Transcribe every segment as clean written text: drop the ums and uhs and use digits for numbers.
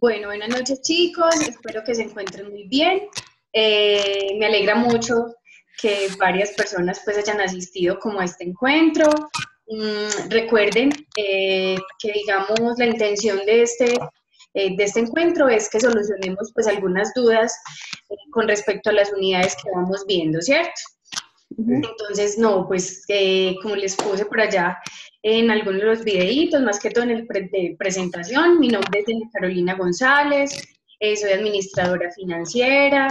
Bueno, buenas noches chicos, espero que se encuentren muy bien. Me alegra mucho que varias personas pues hayan asistido como a este encuentro. Recuerden que digamos la intención de este encuentro es que solucionemos pues algunas dudas con respecto a las unidades que vamos viendo, ¿cierto? Entonces, no, pues como les puse por allá en algunos de los videitos, más que todo en el de presentación, mi nombre es Carolina González, soy administradora financiera,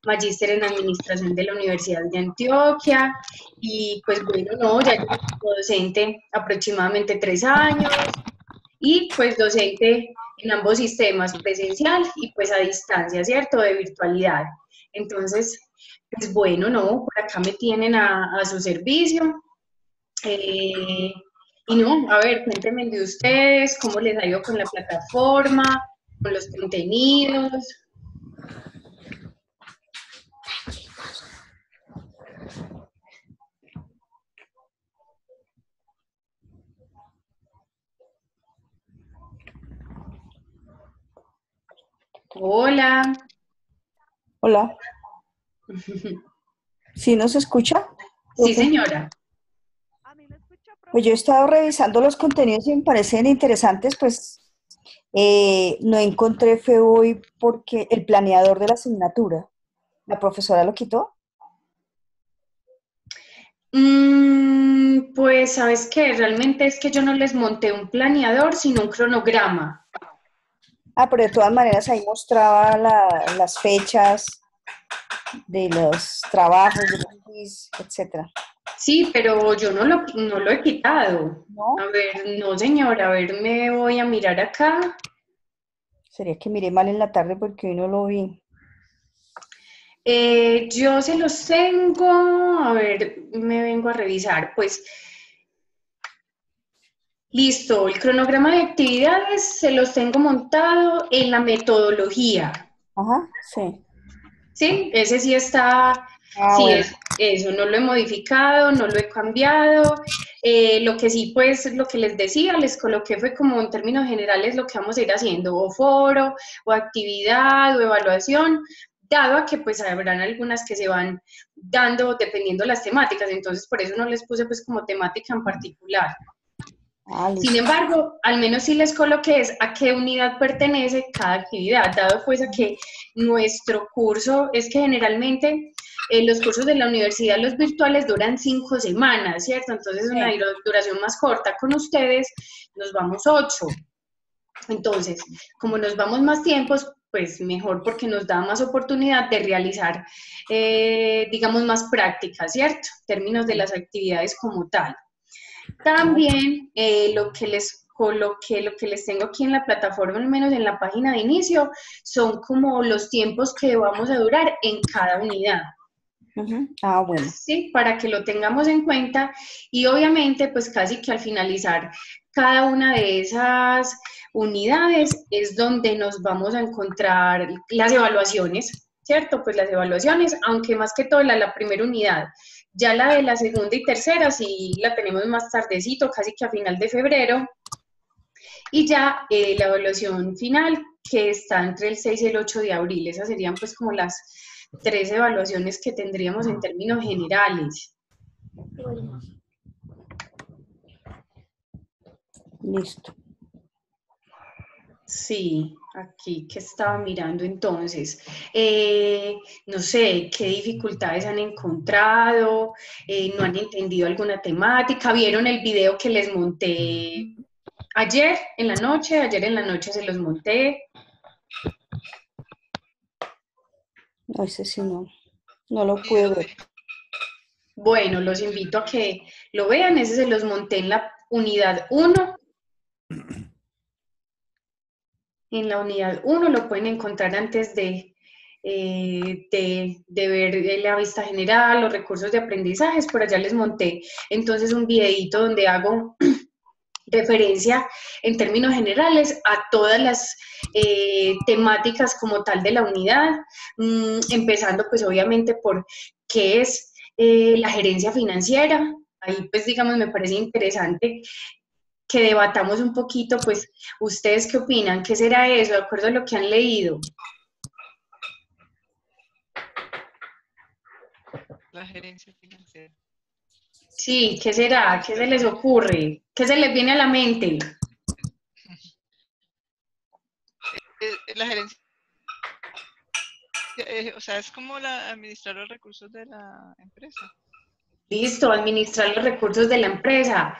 magíster en administración de la Universidad de Antioquia y pues bueno, no, ya llevo como docente aproximadamente 3 años y pues docente en ambos sistemas, presencial y pues a distancia, ¿cierto? De virtualidad. Entonces, pues bueno, no, por acá me tienen a su servicio. Eh, y no, a ver, cuéntenme de ustedes, cómo les ha ido con la plataforma, con los contenidos. Hola. Hola, ¿sí nos escucha? Sí, Profe. señora. Pues yo he estado revisando los contenidos y me parecen interesantes, pues no encontré fue hoy porque el planeador de la asignatura, la profesora lo quitó. Pues, ¿sabes qué? Realmente es que yo no les monté un planeador, sino un cronograma. Ah, pero de todas maneras ahí mostraba las fechas de los trabajos, de los quiz, etcétera. Sí, pero yo no lo he quitado. A ¿No? ver, no, señora, a ver, me voy a mirar acá. Sería que miré mal en la tarde porque hoy no lo vi. Yo se los tengo, a ver, me vengo a revisar. Pues, listo, el cronograma de actividades se los tengo montado en la metodología. Ajá, sí. Sí, ese sí está, Ah, sí bueno. es eso, no lo he modificado, no lo he cambiado. Lo que sí, pues, lo que les decía, les coloqué fue como en términos generales lo que vamos a ir haciendo, o foro, o actividad, o evaluación, dado a que pues habrán algunas que se van dando dependiendo las temáticas, entonces por eso no les puse pues como temática en particular. Ah, Sin listo. embargo, al menos sí les coloqué es a qué unidad pertenece cada actividad, dado pues a que nuestro curso es que generalmente los cursos de la universidad, los virtuales, duran 5 semanas, ¿cierto? Entonces una Sí. duración más corta. Con ustedes nos vamos 8. Entonces, como nos vamos más tiempos, pues mejor porque nos da más oportunidad de realizar, digamos, más prácticas, ¿cierto? En términos de las actividades como tal. También lo que les coloqué, lo que les tengo aquí en la plataforma, al menos en la página de inicio, son como los tiempos que vamos a durar en cada unidad. Ujú. Ah, bueno. Sí, para que lo tengamos en cuenta y obviamente pues casi que al finalizar cada una de esas unidades es donde nos vamos a encontrar las evaluaciones, ¿cierto? Pues las evaluaciones, aunque más que todo la primera unidad, ya la de la segunda y tercera sí la tenemos más tardecito, casi que a final de febrero, y ya la evaluación final que está entre el 6 y el 8 de abril, esas serían pues como las 3 evaluaciones que tendríamos en términos generales. Listo. Sí, aquí que estaba mirando entonces. No sé, qué dificultades han encontrado, no han entendido alguna temática, vieron el video que les monté ayer en la noche se los monté. No, ese sí no, no lo pude ver. Bueno, los invito a que lo vean, ese se los monté en la unidad uno. En la unidad uno lo pueden encontrar antes de ver la vista general, los recursos de aprendizajes, por allá les monté entonces un videito donde hago referencia en términos generales a todas las temáticas como tal de la unidad, empezando pues obviamente por qué es la gerencia financiera. Ahí pues digamos me parece interesante que debatamos un poquito, pues, ¿ustedes qué opinan? ¿Qué será eso, de acuerdo a lo que han leído? La gerencia financiera. Sí, ¿qué será? ¿Qué se les ocurre? ¿Qué se les viene a la mente? La gerencia, o sea, es como administrar los recursos de la empresa. Listo, administrar los recursos de la empresa.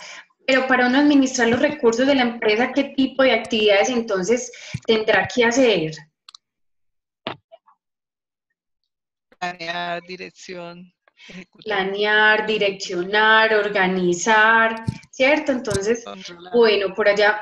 Pero para uno administrar los recursos de la empresa, ¿qué tipo de actividades entonces tendrá que hacer? Planear, dirección, ejecutar. Planear, direccionar, organizar, ¿cierto? Entonces, Controlar. bueno, por allá.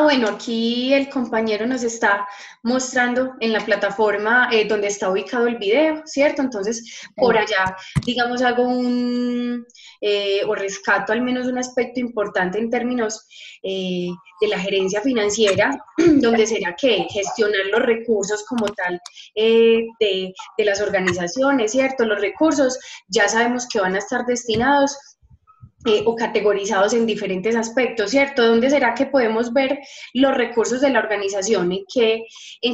Bueno, aquí el compañero nos está mostrando en la plataforma donde está ubicado el video, ¿cierto? Entonces, por allá, digamos, hago o rescato al menos un aspecto importante en términos de la gerencia financiera, donde será que gestionar los recursos como tal de las organizaciones, ¿cierto? Los recursos ya sabemos que van a estar destinados o categorizados en diferentes aspectos, ¿cierto? ¿Dónde será que podemos ver los recursos de la organización? En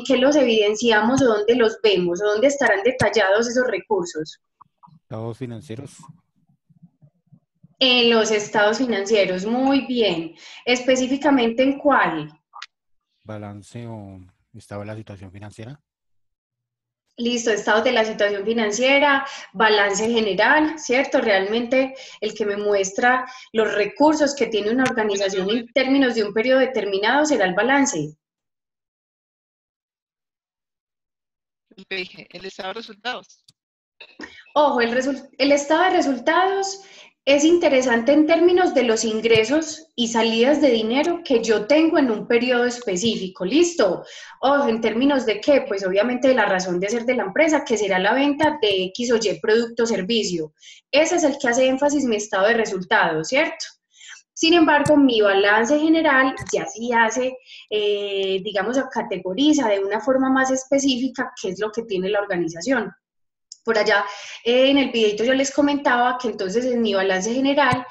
qué los evidenciamos o dónde los vemos? ¿O dónde estarán detallados esos recursos? Estados financieros. En los estados financieros, muy bien. ¿Específicamente en cuál? Balance o estado de la situación financiera. Listo, estados de la situación financiera, balance general, ¿cierto? Realmente el que me muestra los recursos que tiene una organización en términos de un periodo determinado será el balance. El PIG, el estado de resultados. Ojo, el estado de resultados es interesante en términos de los ingresos y salidas de dinero que yo tengo en un periodo específico, ¿listo? Ojo, en términos de qué, pues obviamente de la razón de ser de la empresa, que será la venta de X o Y producto o servicio. Ese es el que hace énfasis mi estado de resultados, ¿cierto? Sin embargo, mi balance general ya sí hace, digamos, categoriza de una forma más específica qué es lo que tiene la organización. Por allá en el videito yo les comentaba que entonces en mi balance general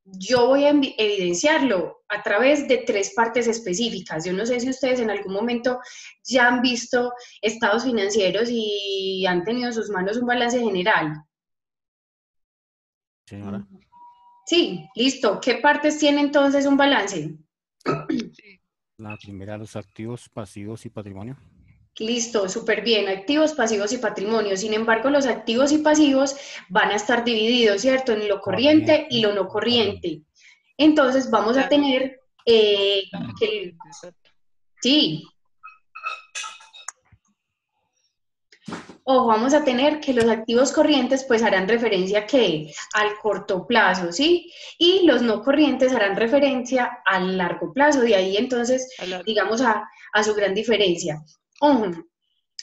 yo voy a evidenciarlo a través de 3 partes específicas. Yo no sé si ustedes en algún momento ya han visto estados financieros y han tenido en sus manos un balance general. Señora. Sí, listo. ¿Qué partes tiene entonces un balance? Sí. La primera, los activos, pasivos y patrimonio. Listo, súper bien, activos, pasivos y patrimonio. Sin embargo, los activos y pasivos van a estar divididos, ¿cierto? En lo corriente y lo no corriente. Entonces, vamos a tener sí. Ojo, vamos a tener que los activos corrientes pues harán referencia que al corto plazo, ¿sí? Y los no corrientes harán referencia al largo plazo. De ahí entonces, digamos, a su gran diferencia. Ojo,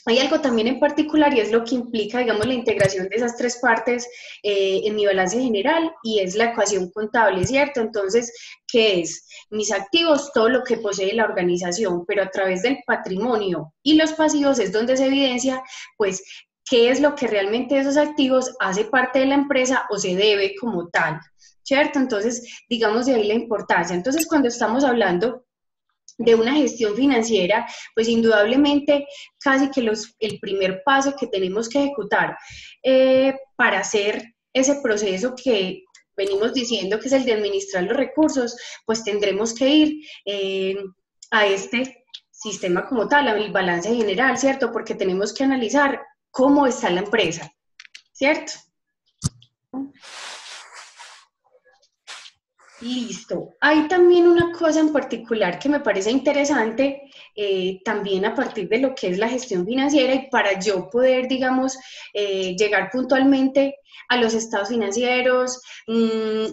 hay algo también en particular y es lo que implica, digamos, la integración de esas 3 partes en mi balance general y es la ecuación contable, ¿cierto? Entonces, ¿qué es? Mis activos, todo lo que posee la organización, pero a través del patrimonio y los pasivos es donde se evidencia, pues, qué es lo que realmente esos activos hace parte de la empresa o se debe como tal, ¿cierto? Entonces, digamos de ahí la importancia. Entonces, cuando estamos hablando de una gestión financiera, pues indudablemente casi que el primer paso que tenemos que ejecutar para hacer ese proceso que venimos diciendo que es el de administrar los recursos, pues tendremos que ir a este sistema como tal, al balance general, ¿cierto? Porque tenemos que analizar cómo está la empresa, ¿cierto? Listo. Hay también una cosa en particular que me parece interesante, también a partir de lo que es la gestión financiera y para yo poder, digamos, llegar puntualmente a los estados financieros,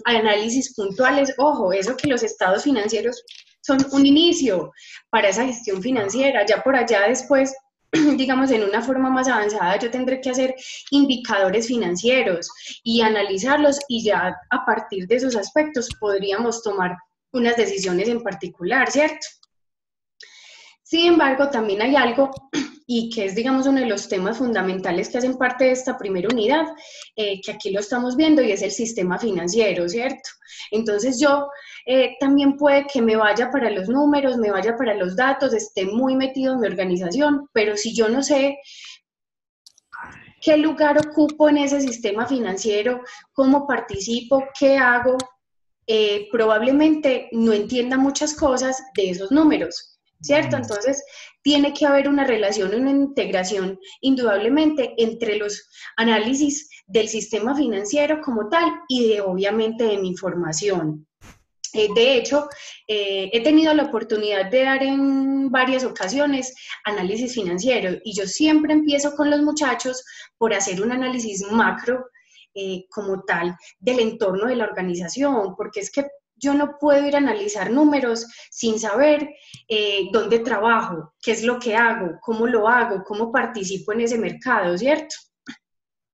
a análisis puntuales. Ojo, eso que los estados financieros son un inicio para esa gestión financiera. Ya por allá después, digamos, en una forma más avanzada, yo tendré que hacer indicadores financieros y analizarlos y ya a partir de esos aspectos podríamos tomar unas decisiones en particular, ¿cierto? Sin embargo, también hay algo y que es, digamos, uno de los temas fundamentales que hacen parte de esta primera unidad, que aquí lo estamos viendo, y es el sistema financiero, ¿cierto? Entonces yo también puede que me vaya para los números, me vaya para los datos, esté muy metido en mi organización, pero si yo no sé qué lugar ocupo en ese sistema financiero, cómo participo, qué hago, probablemente no entienda muchas cosas de esos números, ¿cierto? Entonces, tiene que haber una relación, una integración, indudablemente, entre los análisis del sistema financiero como tal y obviamente, de mi información. De hecho, he tenido la oportunidad de dar en varias ocasiones análisis financiero y yo siempre empiezo con los muchachos por hacer un análisis macro como tal del entorno de la organización, porque es que yo no puedo ir a analizar números sin saber dónde trabajo, qué es lo que hago, cómo participo en ese mercado, ¿cierto?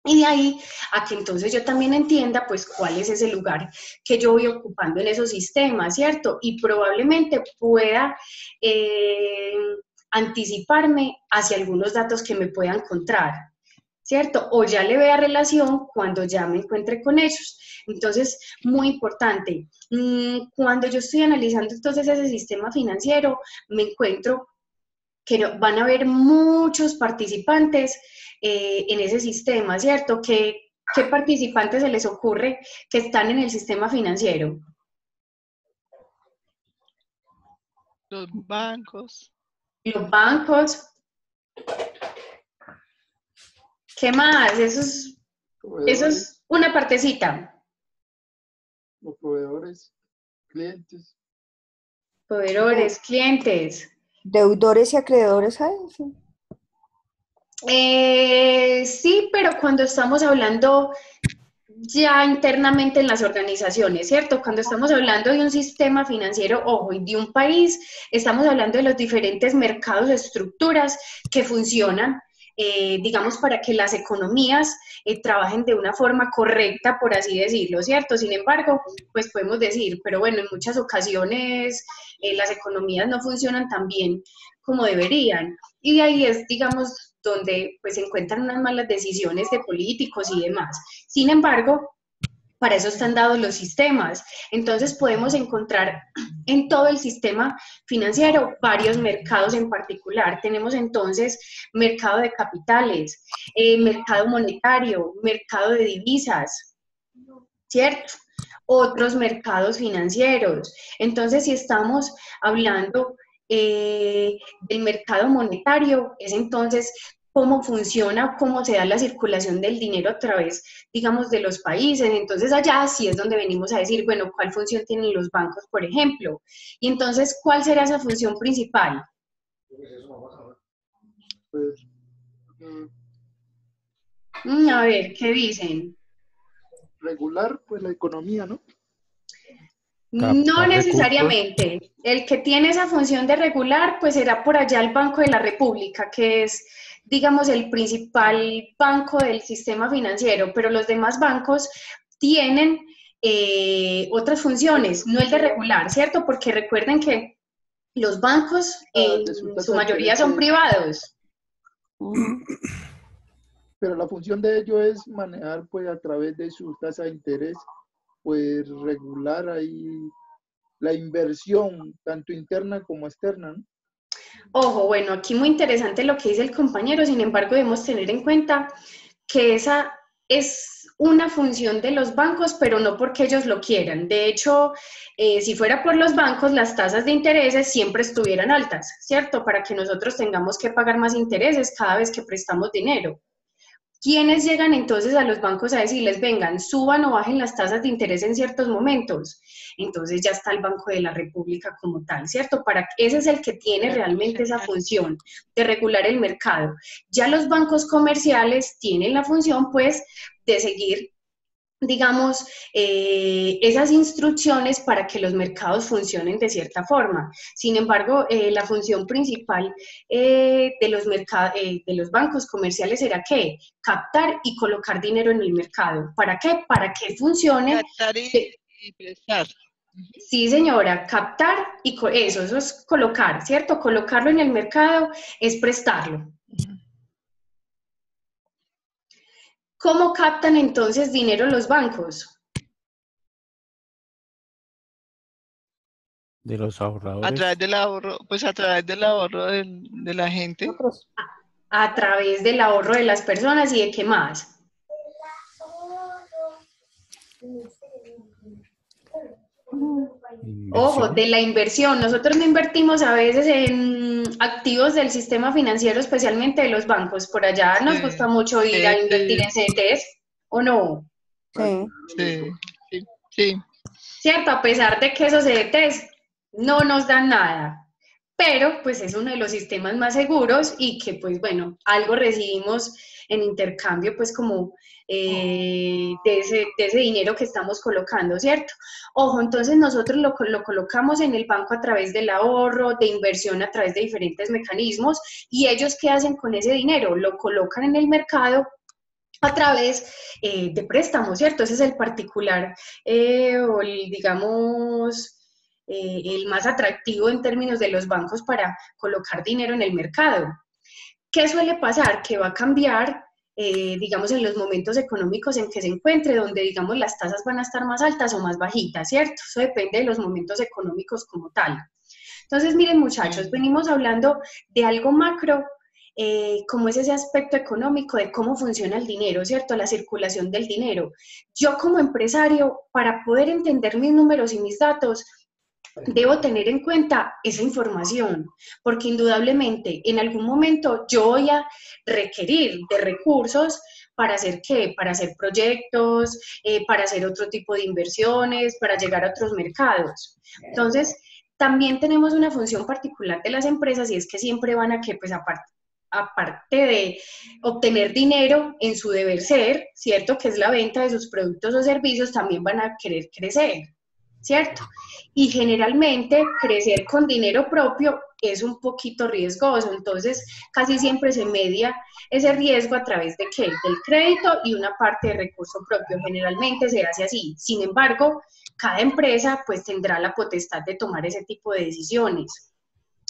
Y de ahí a que entonces yo también entienda pues cuál es ese lugar que yo voy ocupando en esos sistemas, ¿cierto? Y probablemente pueda anticiparme hacia algunos datos que me pueda encontrar, ¿cierto? O ya le vea relación cuando ya me encuentre con ellos. Entonces, muy importante, cuando yo estoy analizando entonces ese sistema financiero, me encuentro que van a haber muchos participantes en ese sistema, ¿cierto? ¿Qué participantes se les ocurre que están en el sistema financiero? Los bancos. Los bancos. ¿Qué más? Eso es una partecita. Los proveedores, clientes. Proveedores, clientes. Deudores y acreedores, ¿sabes? Sí, pero cuando estamos hablando ya internamente en las organizaciones, ¿cierto? Cuando estamos hablando de un sistema financiero, ojo, y de un país, estamos hablando de los diferentes mercados, estructuras que funcionan, digamos, para que las economías trabajen de una forma correcta, por así decirlo, ¿cierto? Sin embargo, pues podemos decir, pero bueno, en muchas ocasiones las economías no funcionan tan bien como deberían. Y de ahí es, digamos, donde pues se encuentran unas malas decisiones de políticos y demás. Sin embargo, para eso están dados los sistemas. Entonces podemos encontrar en todo el sistema financiero varios mercados en particular. Tenemos entonces mercado de capitales, mercado monetario, mercado de divisas, ¿cierto? Otros mercados financieros. Entonces, si estamos hablando del mercado monetario, es entonces cómo funciona, cómo se da la circulación del dinero a través, digamos, de los países. Entonces, allá sí es donde venimos a decir, bueno, ¿cuál función tienen los bancos, por ejemplo? Y entonces, ¿cuál será esa función principal? Pues, A ver, ¿qué dicen? regular, pues la economía, ¿no? No Captar necesariamente. El que tiene esa función de regular, pues será por allá el Banco de la República, que es, digamos, el principal banco del sistema financiero, pero los demás bancos tienen otras funciones, no el de regular, ¿cierto? Porque recuerden que los bancos en su mayoría son privados. Pero la función de ello es manejar, pues, a través de su tasa de interés, pues, regular ahí la inversión, tanto interna como externa, ¿no? Ojo, bueno, aquí muy interesante lo que dice el compañero, sin embargo, debemos tener en cuenta que esa es una función de los bancos, pero no porque ellos lo quieran. De hecho, si fuera por los bancos, las tasas de intereses siempre estuvieran altas, ¿cierto? Para que nosotros tengamos que pagar más intereses cada vez que prestamos dinero. ¿Quiénes llegan entonces a los bancos a decirles, vengan, suban o bajen las tasas de interés en ciertos momentos? Entonces ya está el Banco de la República como tal, ¿cierto? Ese es el que tiene realmente esa función de regular el mercado. Ya los bancos comerciales tienen la función, pues, de seguir, digamos, esas instrucciones para que los mercados funcionen de cierta forma. Sin embargo, la función principal de los bancos comerciales era ¿qué? Captar y colocar dinero en el mercado. ¿Para qué? Para que funcione. Captar y prestar. Sí, señora, captar y eso es colocar, ¿cierto? Colocarlo en el mercado es prestarlo. ¿Cómo captan entonces dinero los bancos? De los A ahorradores. través del ahorro, pues a través del ahorro de la gente. Nosotros. A través del ahorro de las personas y de qué más. Ojo, Inversión. de la inversión. Nosotros no invertimos a veces en activos del sistema financiero, especialmente de los bancos. Por allá nos gusta Sí, mucho ir a invertir en CDTs, CDTs, ¿o no? Sí. sí, sí, sí. ¿Cierto? A pesar de que esos CDTs no nos dan nada. Pero pues es uno de los sistemas más seguros y que pues bueno, algo recibimos en intercambio pues como de ese dinero que estamos colocando, ¿cierto? Ojo, entonces nosotros lo colocamos en el banco a través del ahorro, de inversión a través de diferentes mecanismos y ellos ¿qué hacen con ese dinero? Lo colocan en el mercado a través de préstamos, ¿cierto? Ese es el particular o el, digamos, el más atractivo en términos de los bancos para colocar dinero en el mercado. ¿Qué suele pasar? Que va a cambiar, digamos, en los momentos económicos en que se encuentre, donde, digamos, las tasas van a estar más altas o más bajitas, ¿cierto? Eso depende de los momentos económicos como tal. Entonces, miren, muchachos, Sí. venimos hablando de algo macro, como es ese aspecto económico de cómo funciona el dinero, ¿cierto? La circulación del dinero. Yo como empresario, para poder entender mis números y mis datos, debo tener en cuenta esa información, porque indudablemente en algún momento yo voy a requerir de recursos para hacer qué, para hacer proyectos, para hacer otro tipo de inversiones, para llegar a otros mercados. Entonces, también tenemos una función particular de las empresas y es que siempre van a que, pues aparte de obtener dinero en su deber ser, ¿cierto? Que es la venta de sus productos o servicios, también van a querer crecer, ¿cierto? Y generalmente crecer con dinero propio es un poquito riesgoso, entonces casi siempre se media ese riesgo a través de ¿qué? Del crédito y una parte de recurso propio, generalmente se hace así. Sin embargo, cada empresa pues tendrá la potestad de tomar ese tipo de decisiones.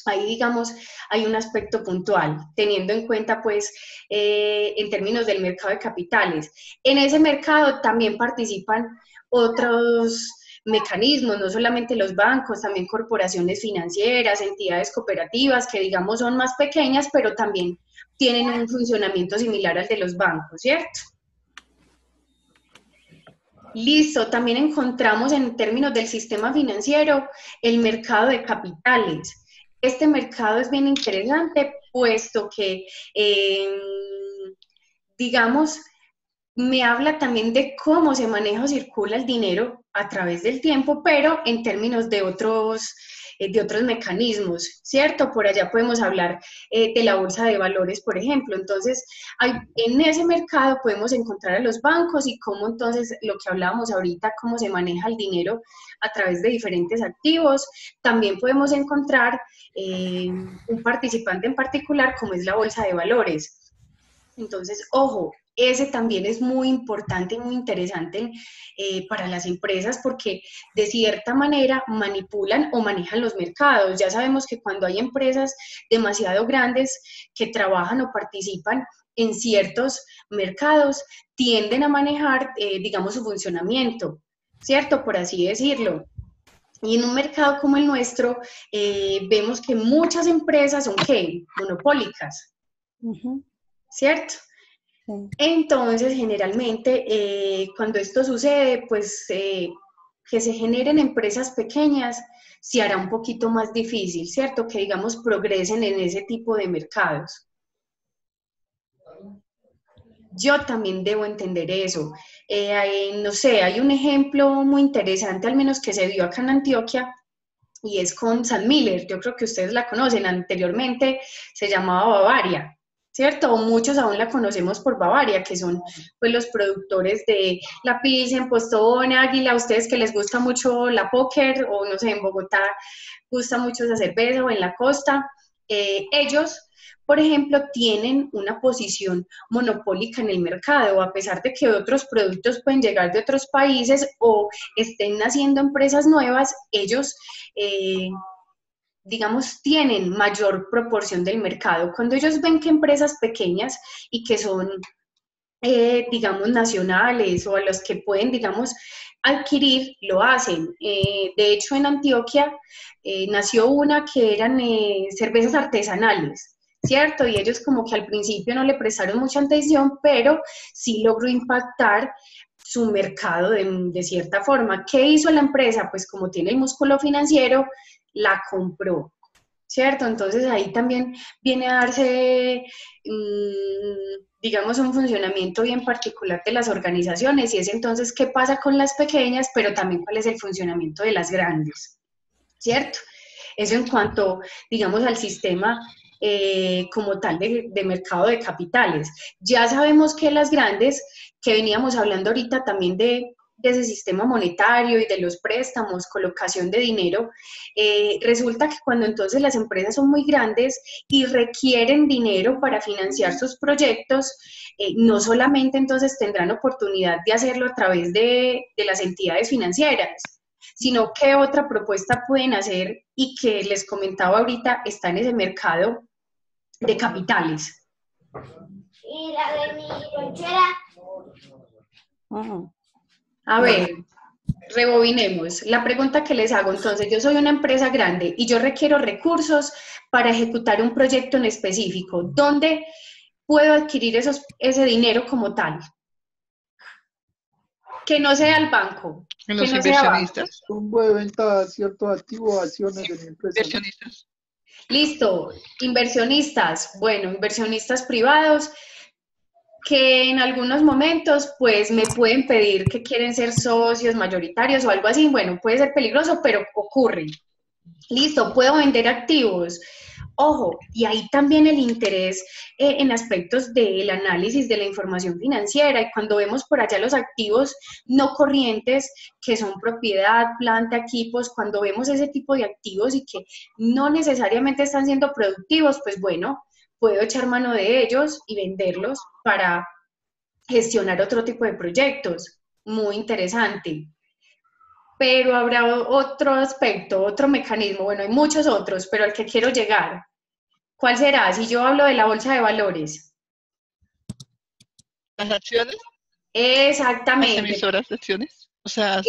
Ahí, digamos, hay un aspecto puntual, teniendo en cuenta, pues, en términos del mercado de capitales. En ese mercado también participan otros mecanismos, no solamente los bancos, también corporaciones financieras, entidades cooperativas, que digamos son más pequeñas, pero también tienen un funcionamiento similar al de los bancos, ¿cierto? Listo, también encontramos en términos del sistema financiero el mercado de capitales. Este mercado es bien interesante, puesto que, digamos, me habla también de cómo se maneja o circula el dinero a través del tiempo, pero en términos de otros mecanismos, ¿cierto? Por allá podemos hablar de la bolsa de valores, por ejemplo. Entonces, en ese mercado podemos encontrar a los bancos y cómo entonces, lo que hablábamos ahorita, cómo se maneja el dinero a través de diferentes activos. También podemos encontrar un participante en particular, como es la bolsa de valores. Entonces, ojo, ese también es muy importante y muy interesante para las empresas porque de cierta manera manipulan o manejan los mercados. Ya sabemos que cuando hay empresas demasiado grandes que trabajan o participan en ciertos mercados, tienden a manejar, digamos, su funcionamiento, ¿cierto? Por así decirlo. Y en un mercado como el nuestro, vemos que muchas empresas son, ¿qué? Monopólicas, ¿cierto? Sí. Entonces, generalmente, cuando esto sucede, pues que se generen empresas pequeñas, se hará un poquito más difícil, ¿cierto? Que, digamos, progresen en ese tipo de mercados. Yo también debo entender eso. No sé, hay un ejemplo muy interesante, al menos que se dio acá en Antioquia, y es con San Miller. Yo creo que ustedes la conocen, anteriormente se llamaba Bavaria, ¿cierto? O muchos aún la conocemos por Bavaria, que son pues los productores de la Pilsen, Postobón, Águila, a ustedes que les gusta mucho la póker, o no sé, en Bogotá gusta mucho esa cerveza, o en la costa, ellos, por ejemplo, tienen una posición monopólica en el mercado, a pesar de que otros productos pueden llegar de otros países o estén naciendo empresas nuevas, ellos digamos, tienen mayor proporción del mercado. Cuando ellos ven que empresas pequeñas y que son digamos, nacionales o a los que pueden, digamos, adquirir, lo hacen. De hecho, en Antioquia nació una que eran cervezas artesanales, ¿cierto? Y ellos como que al principio no le prestaron mucha atención, pero sí logró impactar su mercado de cierta forma. ¿Qué hizo la empresa? Pues como tiene el músculo financiero, la compró, ¿cierto? Entonces ahí también viene a darse, digamos, un funcionamiento bien particular de las organizaciones y es entonces qué pasa con las pequeñas, pero también cuál es el funcionamiento de las grandes, ¿cierto? Eso en cuanto, digamos, al sistema como tal de mercado de capitales. Ya sabemos que las grandes, que veníamos hablando ahorita también de ese sistema monetario y de los préstamos, colocación de dinero, resulta que cuando entonces las empresas son muy grandes y requieren dinero para financiar sus proyectos, no solamente entonces tendrán oportunidad de hacerlo a través de las entidades financieras, sino qué otra propuesta pueden hacer y que les comentaba ahorita está en ese mercado de capitales. Y la de mi lonchera. A ver, rebobinemos. La pregunta que les hago, entonces, yo soy una empresa grande y yo requiero recursos para ejecutar un proyecto en específico. ¿Dónde puedo adquirir ese dinero como tal? Que no sea el banco. En que los no sea banco. inversionistas. Un de venta de ciertos activos, acciones de mi empresa. Inversionistas. Listo, inversionistas. Bueno, inversionistas privados que en algunos momentos pues me pueden pedir que quieren ser socios mayoritarios o algo así. Bueno, puede ser peligroso, pero ocurre. Listo, puedo vender activos. Ojo, y ahí también el interés en aspectos del análisis de la información financiera y cuando vemos por allá los activos no corrientes que son propiedad, planta, equipos, cuando vemos ese tipo de activos y que no necesariamente están siendo productivos, pues bueno, puedo echar mano de ellos y venderlos para gestionar otro tipo de proyectos. Muy interesante. Pero habrá otro aspecto, otro mecanismo, bueno, hay muchos otros, pero al que quiero llegar, ¿cuál será? Si yo hablo de la bolsa de valores. Las acciones, las Exactamente. emisoras de acciones. O sea,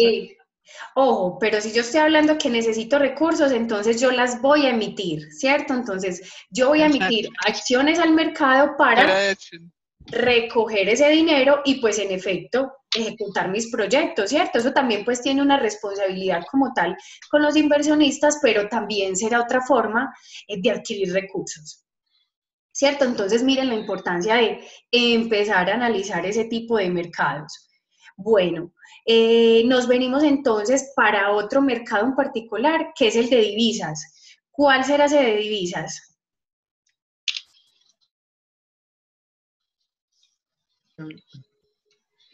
Ojo, pero si yo estoy hablando que necesito recursos, entonces yo las voy a emitir, ¿cierto? Entonces yo voy a emitir acciones al mercado para recoger ese dinero y pues en efecto ejecutar mis proyectos, ¿cierto? Eso también pues tiene una responsabilidad como tal con los inversionistas, pero también será otra forma de adquirir recursos, ¿cierto? Entonces miren la importancia de empezar a analizar ese tipo de mercados. Bueno, nos venimos entonces para otro mercado en particular, que es el de divisas. ¿Cuál será ese de divisas?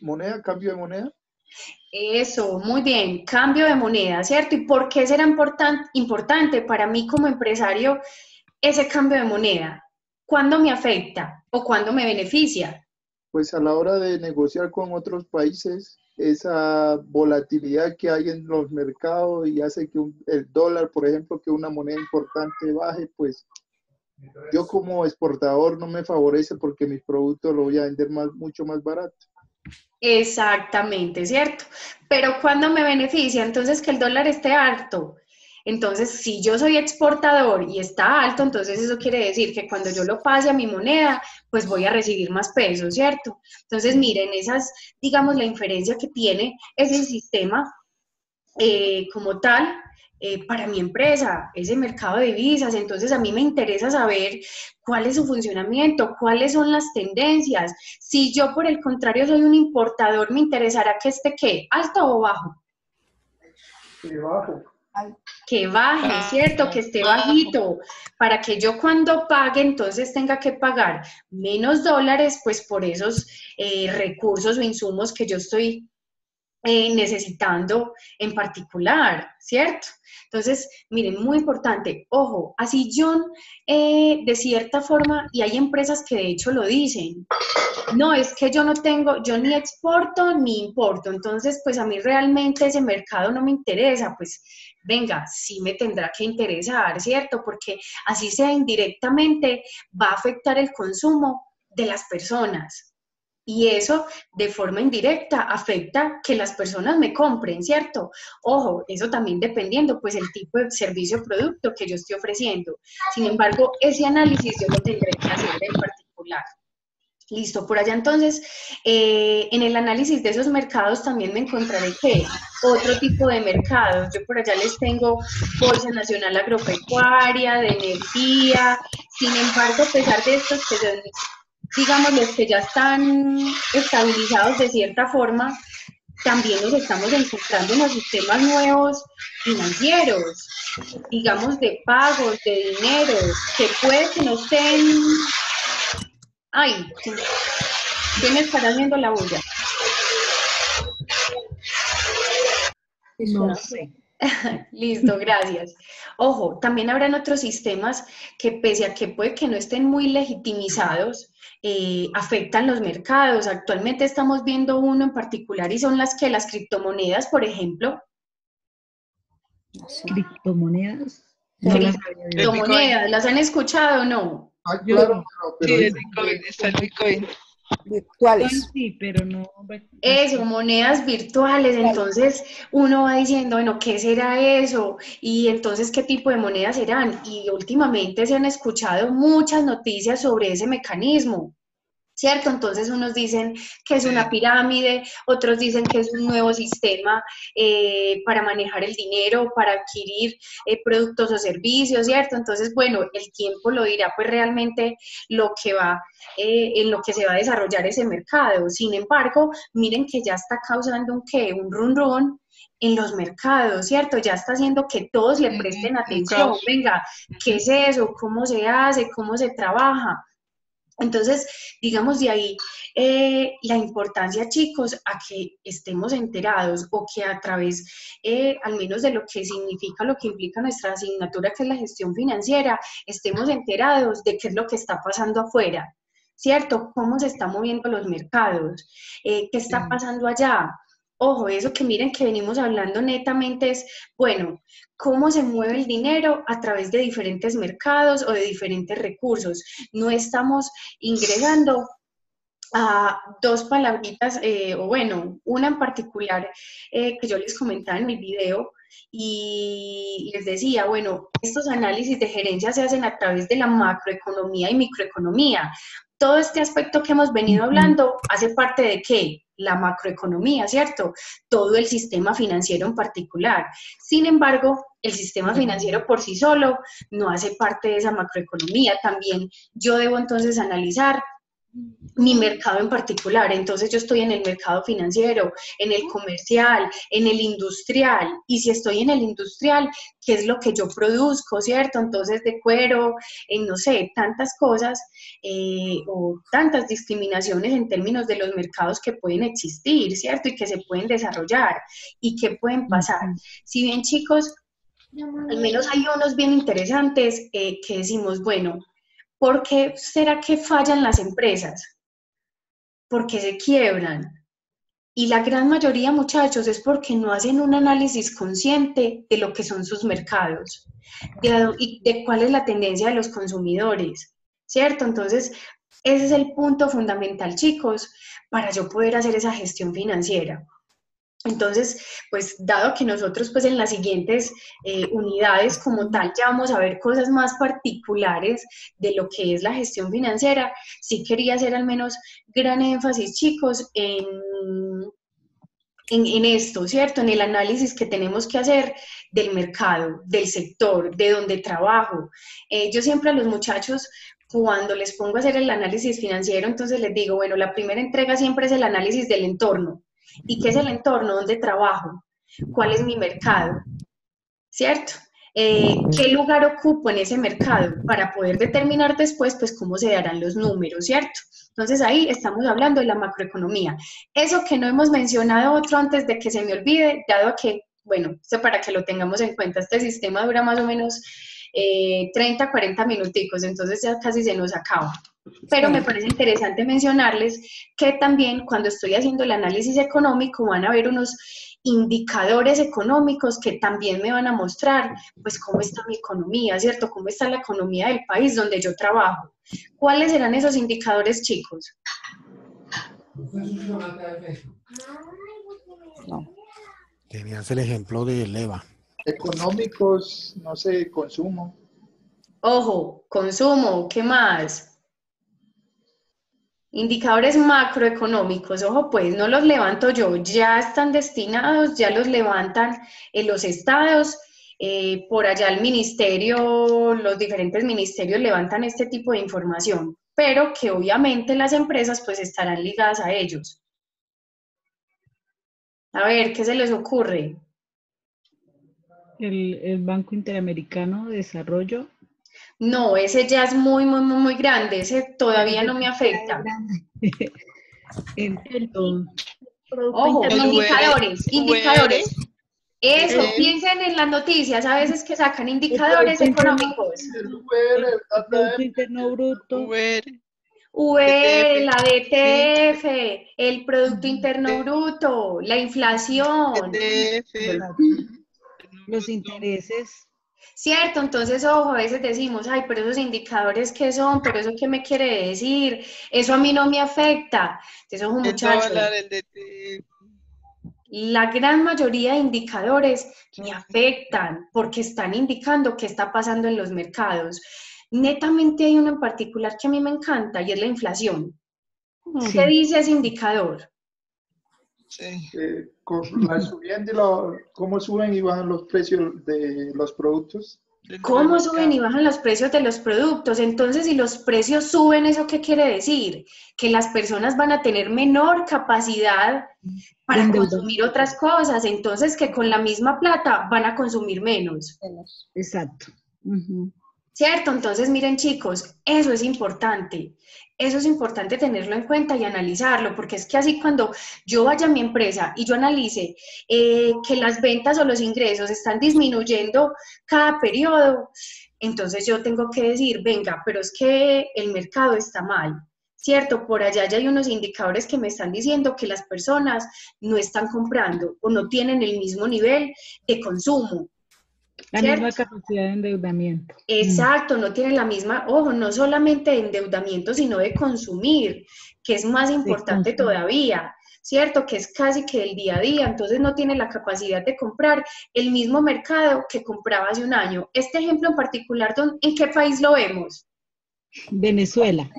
¿Moneda? ¿Cambio de moneda? Eso, muy bien, cambio de moneda, ¿cierto? ¿Y por qué será importante para mí como empresario ese cambio de moneda? ¿Cuándo me afecta o cuándo me beneficia? Pues a la hora de negociar con otros países, esa volatilidad que hay en los mercados y hace que el dólar, por ejemplo, que una moneda importante baje, pues yo como exportador no me favorece porque mis productos los voy a vender mucho más barato. Exactamente, ¿cierto? Pero ¿cuándo me beneficia? Entonces que el dólar esté alto. Entonces, si yo soy exportador y está alto, entonces eso quiere decir que cuando yo lo pase a mi moneda, pues voy a recibir más pesos, ¿cierto? Entonces, miren, esas, digamos, la inferencia que tiene ese sistema como tal para mi empresa, ese mercado de divisas. Entonces a mí me interesa saber cuál es su funcionamiento, cuáles son las tendencias. Si yo por el contrario soy un importador, me interesará que esté ¿qué? ¿Alto o bajo? Que bajo. Que baje, ¿cierto? Que esté bajito, para que yo cuando pague entonces tenga que pagar menos dólares, pues por esos recursos o insumos que yo estoy necesitando en particular, ¿cierto? Entonces, miren, muy importante, ojo, así yo de cierta forma, y hay empresas que de hecho lo dicen, no, es que yo no tengo, yo ni exporto ni importo, entonces pues a mí realmente ese mercado no me interesa, pues venga, sí me tendrá que interesar, ¿cierto? Porque así sea indirectamente va a afectar el consumo de las personas. Y eso de forma indirecta afecta que las personas me compren, ¿cierto? Ojo, eso también dependiendo pues el tipo de servicio o producto que yo estoy ofreciendo. Sin embargo, ese análisis yo lo tendré que hacer en particular. Listo, por allá entonces, en el análisis de esos mercados también me encontraré que otro tipo de mercados, yo por allá les tengo Bolsa Nacional Agropecuaria, de energía, sin embargo, a pesar de estos que son, digamos, los que ya están estabilizados de cierta forma, también nos estamos encontrando en los sistemas nuevos financieros, digamos, de pagos, de dinero, que puede que no estén... Ay, ¿quién me estará haciendo la bulla? No sé. Listo, gracias. Ojo, también habrán otros sistemas que pese a que puede que no estén muy legitimizados, afectan los mercados. Actualmente estamos viendo uno en particular y son las criptomonedas, por ejemplo. ¿Criptomonedas? No las había visto. Criptomonedas, ¿las han escuchado o no? Ah, claro, pero Sí, el Bitcoin, está el Bitcoin. Virtuales. Sí, pero no. Eso, monedas virtuales, entonces uno va diciendo, bueno, ¿qué será eso? Y entonces, ¿qué tipo de monedas serán? Y últimamente se han escuchado muchas noticias sobre ese mecanismo, ¿cierto? Entonces unos dicen que es una pirámide, otros dicen que es un nuevo sistema para manejar el dinero, para adquirir productos o servicios, ¿cierto? Entonces, bueno, el tiempo lo dirá pues realmente lo que va, en lo que se va a desarrollar ese mercado. Sin embargo, miren que ya está causando un run run en los mercados, ¿cierto? Ya está haciendo que todos le presten atención. caos. Venga, ¿qué es eso? ¿Cómo se hace? ¿Cómo se trabaja? Entonces, digamos de ahí la importancia, chicos, a que estemos enterados o que a través, al menos de lo que significa, lo que implica nuestra asignatura, que es la gestión financiera, estemos enterados de qué es lo que está pasando afuera, ¿cierto? ¿Cómo se están moviendo los mercados? ¿Qué está pasando allá? Ojo, eso que miren que venimos hablando netamente es, bueno, cómo se mueve el dinero a través de diferentes mercados o de diferentes recursos. No estamos ingresando a dos palabritas, o bueno, una en particular que yo les comentaba en mi video y les decía, bueno, estos análisis de gerencia se hacen a través de la macroeconomía y microeconomía. Todo este aspecto que hemos venido hablando hace parte de ¿qué? La macroeconomía, ¿cierto? Todo el sistema financiero en particular. Sin embargo, el sistema financiero por sí solo no hace parte de esa macroeconomía. También yo debo entonces analizar mi mercado en particular. Entonces yo estoy en el mercado financiero, en el comercial, en el industrial, y si estoy en el industrial, ¿qué es lo que yo produzco, cierto? Entonces de cuero, no sé, tantas cosas o tantas discriminaciones en términos de los mercados que pueden existir, ¿cierto? Y que se pueden desarrollar y que pueden pasar. Si bien, chicos, al menos hay unos bien interesantes que decimos, bueno, ¿por qué será que fallan las empresas? Porque se quiebran. Y la gran mayoría, muchachos, es porque no hacen un análisis consciente de lo que son sus mercados y de cuál es la tendencia de los consumidores, ¿cierto? Entonces, ese es el punto fundamental, chicos, para yo poder hacer esa gestión financiera. Entonces, pues dado que nosotros pues en las siguientes unidades como tal ya vamos a ver cosas más particulares de lo que es la gestión financiera, sí quería hacer al menos gran énfasis, chicos, en esto, ¿cierto? En el análisis que tenemos que hacer del mercado, del sector, de donde trabajo. Yo siempre a los muchachos, cuando les pongo a hacer el análisis financiero, entonces les digo, bueno, la primera entrega siempre es el análisis del entorno. ¿Y qué es el entorno? ¿Dónde trabajo? ¿Cuál es mi mercado? ¿Cierto? ¿Qué lugar ocupo en ese mercado? Para poder determinar después, pues, cómo se darán los números, ¿cierto? Entonces, ahí estamos hablando de la macroeconomía. Eso que no hemos mencionado otro antes de que se me olvide, dado que, bueno, esto para que lo tengamos en cuenta, este sistema dura más o menos 30, 40 minuticos, entonces ya casi se nos acaba. Pero me parece interesante mencionarles que también cuando estoy haciendo el análisis económico van a haber unos indicadores económicos que también me van a mostrar pues cómo está mi economía, ¿cierto? Cómo está la economía del país donde yo trabajo. ¿Cuáles serán esos indicadores, chicos? No. Tenías el ejemplo de Leva. Económicos, no sé, consumo. Ojo, consumo, ¿qué más? Indicadores macroeconómicos, ojo pues, no los levanto yo, ya están destinados, ya los levantan los estados, por allá el ministerio, los diferentes ministerios levantan este tipo de información, pero que obviamente las empresas pues estarán ligadas a ellos. A ver, ¿qué se les ocurre? El Banco Interamericano de Desarrollo. No, ese ya es muy grande, ese todavía no me afecta. El Producto Ojo, Interno indicadores. Eso, Eh. piensen en las noticias, a veces que sacan indicadores económicos. El UR, el Producto Interno Bruto. VR, VR, la sí, DTF, el Producto Interno Bruto, la inflación. ETF, Los intereses. Cierto, entonces, ojo, a veces decimos, ay, pero esos indicadores, ¿qué son? ¿Pero eso qué me quiere decir? Eso a mí no me afecta. Entonces, ojo, el muchachos, dólar, el DTF. la gran mayoría de indicadores me afectan porque están indicando qué está pasando en los mercados. Netamente hay uno en particular que a mí me encanta y es la inflación. ¿Qué dice ese indicador? Sí. con la subiendo y cómo suben y bajan los precios de los productos. ¿Cómo suben y bajan los precios de los productos? Entonces, si los precios suben, ¿eso qué quiere decir? Que las personas van a tener menor capacidad para consumir otras cosas, entonces que con la misma plata van a consumir menos. Exacto. ¿Cierto? Entonces, miren chicos, eso es importante tenerlo en cuenta y analizarlo, porque es que así cuando yo vaya a mi empresa y yo analice que las ventas o los ingresos están disminuyendo cada periodo, entonces yo tengo que decir, venga, pero es que el mercado está mal, ¿cierto? Por allá ya hay unos indicadores que me están diciendo que las personas no están comprando o no tienen el mismo nivel de consumo. La misma capacidad de endeudamiento. Exacto, no tienen la misma, ojo, no solamente de endeudamiento, sino de consumir, que es más importante todavía, ¿cierto? Que es casi que el día a día, entonces no tiene la capacidad de comprar el mismo mercado que compraba hace un año. Este ejemplo en particular, ¿en qué país lo vemos? Venezuela.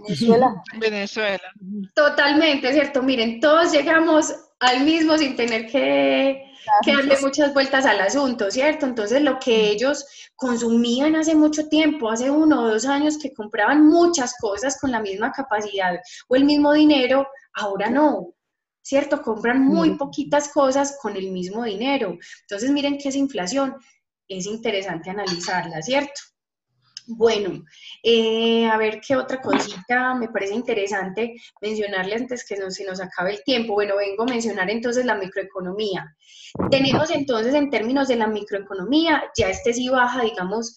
Venezuela. Totalmente, ¿cierto? Miren, todos llegamos al mismo sin tener que darle muchas vueltas al asunto, ¿cierto? Entonces, lo que ellos consumían hace mucho tiempo, hace 1 o 2 años, que compraban muchas cosas con la misma capacidad o el mismo dinero, ahora no, ¿cierto? Compran muy poquitas cosas con el mismo dinero. Entonces, miren que esa inflación es interesante analizarla, ¿cierto? Bueno, a ver qué otra cosita me parece interesante mencionarle antes que se nos acabe el tiempo. Bueno, vengo a mencionar entonces la microeconomía. Tenemos entonces en términos de la microeconomía, ya sí baja, digamos,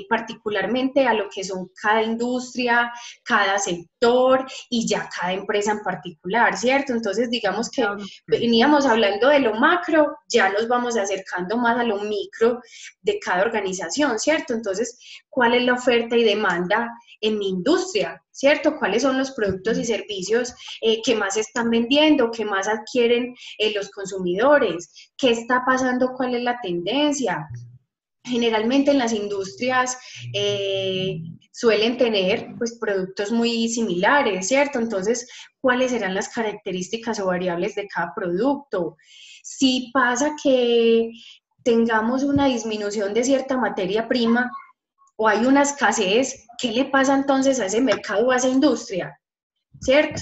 particularmente a lo que son cada industria, cada sector y ya cada empresa en particular, ¿cierto? Entonces, digamos que veníamos hablando de lo macro, ya nos vamos acercando más a lo micro de cada organización, ¿cierto? Entonces, ¿cuál es la oferta y demanda en mi industria? ¿Cierto? ¿Cuáles son los productos y servicios que más están vendiendo, que más adquieren los consumidores? ¿Qué está pasando? ¿Cuál es la tendencia? Generalmente en las industrias suelen tener pues productos muy similares, ¿cierto? Entonces, ¿cuáles serán las características o variables de cada producto? Si pasa que tengamos una disminución de cierta materia prima o hay una escasez, ¿qué le pasa entonces a ese mercado o a esa industria? ¿Cierto?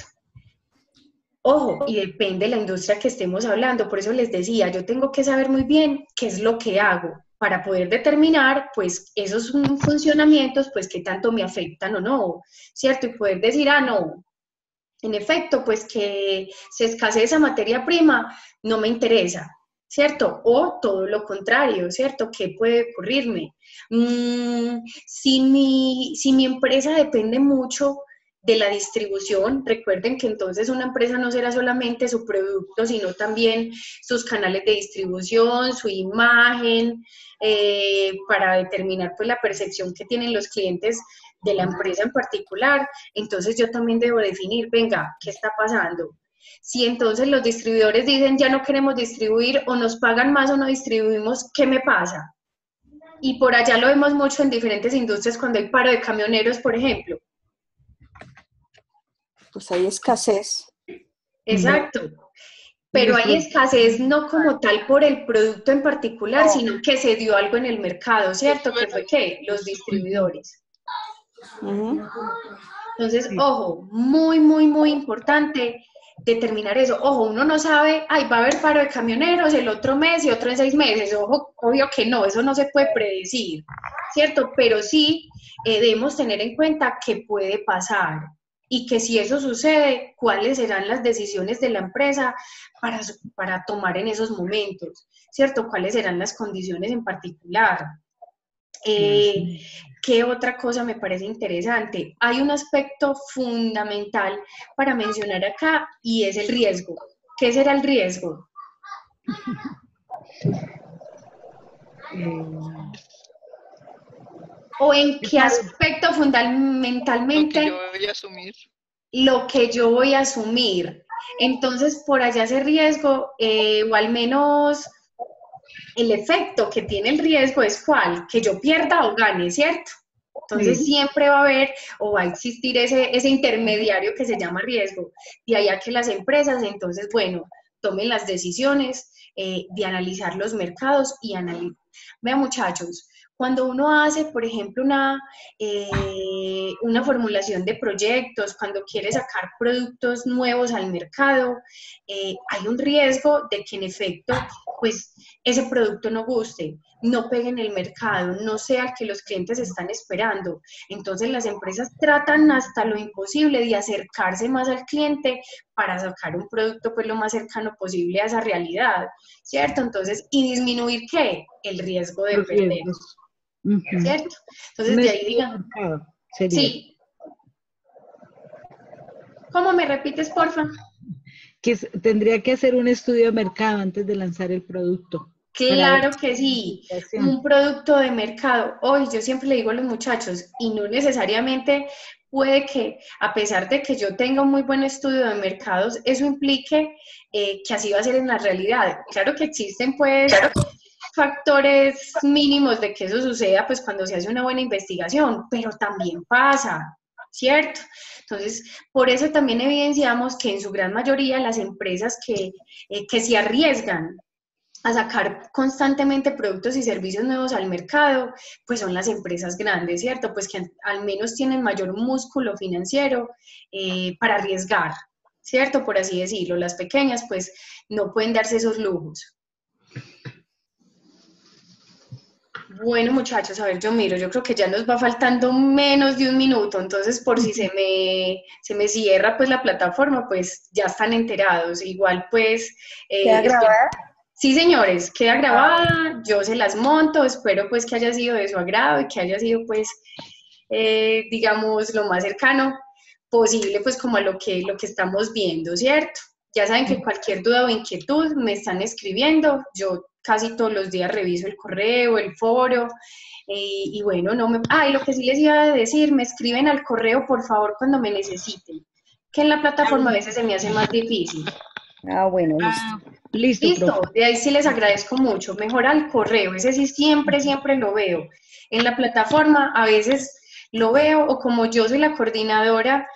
Ojo, y depende de la industria que estemos hablando, por eso les decía, yo tengo que saber muy bien qué es lo que hago para poder determinar, pues, esos funcionamientos, pues, qué tanto me afectan o no, ¿cierto? Y poder decir, ah, no, en efecto, pues, que se escasee esa materia prima, no me interesa, ¿cierto? O todo lo contrario, ¿cierto? ¿Qué puede ocurrirme? Si mi empresa depende mucho de la distribución, recuerden que entonces una empresa no será solamente su producto, sino también sus canales de distribución, su imagen, para determinar pues la percepción que tienen los clientes de la empresa en particular. Entonces yo también debo definir, venga, ¿qué está pasando? Si entonces los distribuidores dicen ya no queremos distribuir o nos pagan más o no distribuimos, ¿qué me pasa? Y por allá lo vemos mucho en diferentes industrias cuando hay paro de camioneros, por ejemplo. Pues hay escasez. Exacto. Pero hay escasez no como tal por el producto en particular, sino que se dio algo en el mercado, ¿cierto? Que fue ¿qué? Los distribuidores. Entonces, ojo, muy, muy, muy importante determinar eso. Ojo, uno no sabe, ay, va a haber paro de camioneros el otro mes y otro en 6 meses. Ojo, obvio que no, eso no se puede predecir, ¿cierto? Pero sí debemos tener en cuenta que puede pasar y que si eso sucede, cuáles serán las decisiones de la empresa para tomar en esos momentos, ¿cierto? ¿Cuáles serán las condiciones en particular? ¿Qué otra cosa me parece interesante? Hay un aspecto fundamental para mencionar acá y es el riesgo. ¿Qué será el riesgo? ¿O en qué aspecto fundamentalmente? Lo que yo voy a asumir. Lo que yo voy a asumir. Entonces, por allá ese riesgo, o al menos el efecto que tiene el riesgo es ¿cuál? Que yo pierda o gane, ¿cierto? Entonces siempre va a haber o va a existir ese intermediario que se llama riesgo. De ahí a que las empresas, entonces, bueno, tomen las decisiones de analizar los mercados y analizar. Vean, muchachos, cuando uno hace, por ejemplo, una formulación de proyectos, cuando quiere sacar productos nuevos al mercado, hay un riesgo de que en efecto, pues, ese producto no guste, no pegue en el mercado, no sea el que los clientes están esperando. Entonces las empresas tratan hasta lo imposible de acercarse más al cliente para sacar un producto pues lo más cercano posible a esa realidad, ¿cierto? Entonces, ¿y disminuir qué? El riesgo de perder, ¿cierto? Entonces, de ahí digan... Sí. ¿Cómo me repites, porfa? Que tendría que hacer un estudio de mercado antes de lanzar el producto. Claro que sí, un producto de mercado. Hoy yo siempre le digo a los muchachos, y no necesariamente puede que, a pesar de que yo tenga un muy buen estudio de mercados, eso implique que así va a ser en la realidad. Claro que existen pues factores mínimos de que eso suceda pues cuando se hace una buena investigación, pero también pasa, ¿cierto? Entonces, por eso también evidenciamos que en su gran mayoría las empresas que se arriesgan a sacar constantemente productos y servicios nuevos al mercado, pues son las empresas grandes, ¿cierto? Pues que al menos tienen mayor músculo financiero para arriesgar, ¿cierto? Por así decirlo. Las pequeñas, pues, no pueden darse esos lujos. Bueno, muchachos, a ver, yo miro, yo creo que ya nos va faltando menos de un minuto, entonces por si se me cierra pues la plataforma, pues ya están enterados. Igual pues... ¿Queda grabada? Sí, señores, queda grabada, yo se las monto, espero pues que haya sido de su agrado y que haya sido pues, digamos, lo más cercano posible pues como a lo que estamos viendo, ¿cierto? Ya saben que cualquier duda o inquietud me están escribiendo, yo casi todos los días reviso el correo, el foro, y bueno, no me... Ah, y lo que sí les iba a decir, me escriben al correo por favor cuando me necesiten, que en la plataforma a veces se me hace más difícil. Ah, bueno, listo. Listo, de ahí sí les agradezco mucho. Mejor al correo, ese sí siempre lo veo. En la plataforma a veces lo veo, o como yo soy la coordinadora